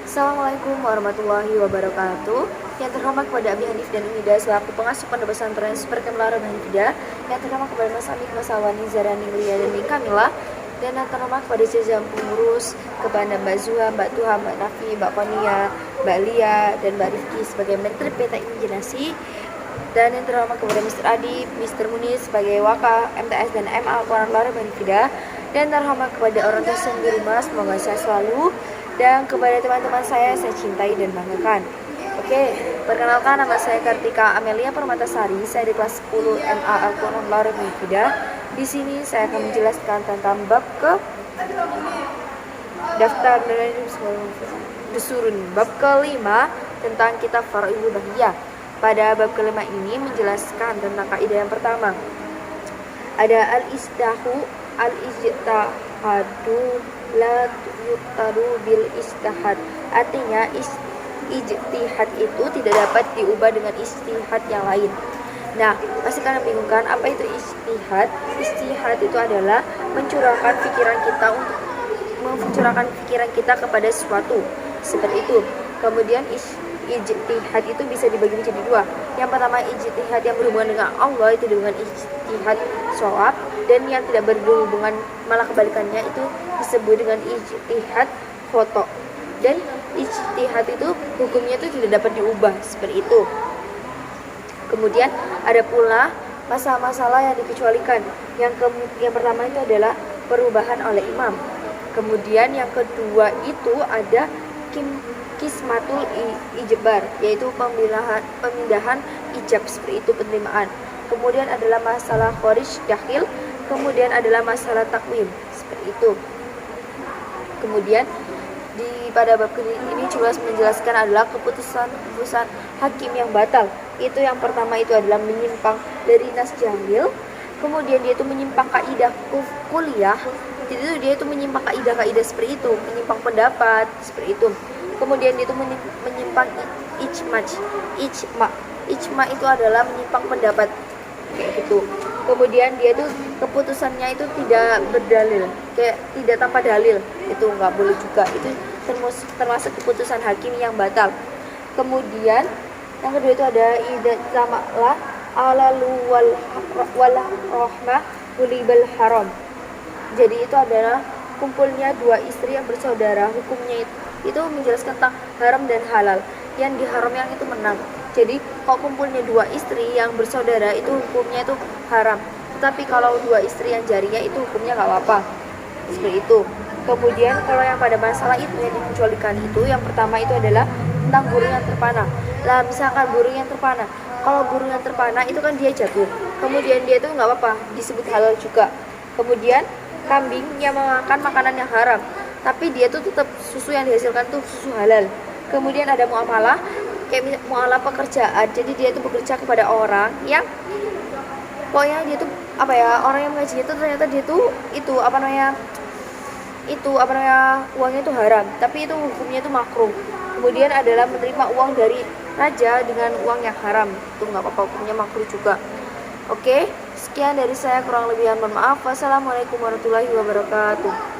Assalamualaikum warahmatullahi wabarakatuh. Yang terhormat kepada Abi Hanif dan Umida selaku pengasuh Pondok Pesantren Super Kemlar Hanifida. Yang terhormat kepada Mas Amik, Mas Awani, Zarani, Lia dan Kamila. Dan yang terhormat kepada jajaran pengurus, kepada Mbak Zuha, Mbak Tuha, Mbak Nafi, Mbak Konia, Mbak Lia, dan Mbak Rifki sebagai Menteri PT Imajinasi. Dan yang terhormat kepada Mr. Adi, Mr. Muniz sebagai Waka, MTS dan MA Al-Quran Lara Hanifida. Dan terhormat kepada orang tua di rumah, semoga sehat selalu. Dan kepada teman-teman saya cintai dan banggakan. Oke, perkenalkan nama saya Kartika Amelia Permatasari. Saya di kelas 10 MA Al-Quran Lara Hanifida. Di sini saya akan menjelaskan tentang bab ke daftar dan dusurun. Bab kelima tentang kitab Faraidul Bahiyah. Pada bab kelima ini menjelaskan tentang kaidah yang pertama. Ada al-istahu, al-ijtihadu la yuqtadu bil istihad. Artinya ijtihad itu tidak dapat diubah dengan istihad yang lain. Nah, pasti kalian bingung kan apa itu ijtihad? Ijtihad itu adalah mencurahkan pikiran kita kepada sesuatu. Seperti itu. Kemudian ijtihad itu bisa dibagi menjadi dua. Yang pertama ijtihad yang berhubungan dengan Allah itu dengan ijtihad shawab, dan yang tidak berhubungan malah kebalikannya itu disebut dengan ijtihad khoto. Dan ijtihad itu hukumnya itu tidak dapat diubah seperti itu. Kemudian ada pula masalah-masalah yang dikecualikan. Yang pertama itu adalah perubahan oleh imam. Kemudian yang kedua itu ada kismatul ijbar, yaitu pemindahan ijab, seperti itu penerimaan. Kemudian adalah masalah kharij dakhil, kemudian adalah masalah takwim, seperti itu. Kemudian pada bab ini jelas menjelaskan adalah keputusan hakim yang batal. Itu yang pertama itu adalah menyimpang dari nas jahil, kemudian dia itu menyimpang kaidah kuliah. Jadi dia itu menyimpang kaidah seperti itu, menyimpang pendapat seperti itu. Kemudian dia itu menyimpang ijma itu adalah menyimpang pendapat kayak gitu. Kemudian dia itu keputusannya itu tidak berdalil, kayak tidak tanpa dalil, itu nggak boleh juga. Itu termasuk keputusan hakim yang batal. Kemudian yang kedua itu ada idzamaklah alalu wal rahmah ulibal haram. Jadi itu adalah kumpulnya dua istri yang bersaudara, hukumnya itu menjelaskan tentang haram dan halal. Yang diharam yang itu menang. Jadi kalau kumpulnya dua istri yang bersaudara itu hukumnya itu haram. Tetapi kalau dua istri yang jariah itu hukumnya nggak apa-apa. Seperti itu. Kemudian kalau yang pada masalah itu yang dikecualikan itu, yang pertama itu adalah tentang burung yang terpana. Lah misalkan burung yang terpana, kalau burung yang terpana itu kan dia jatuh, kemudian dia itu nggak apa-apa, disebut halal juga. Kemudian kambing yang memakan makanan yang haram, tapi dia tuh tetap susu yang dihasilkan tuh susu halal. Kemudian ada muamalah, kayak muamalah pekerjaan. Jadi dia itu bekerja kepada orang yang pokoknya dia tuh orang yang mengajinya itu ternyata dia tuh uangnya itu haram, tapi itu hukumnya itu makruh. Kemudian adalah menerima uang dari raja dengan uang yang haram, itu nggak apa-apa, hukumnya makruh juga. Oke, sekian dari saya, kurang lebih mohon maaf. Wassalamualaikum warahmatullahi wabarakatuh.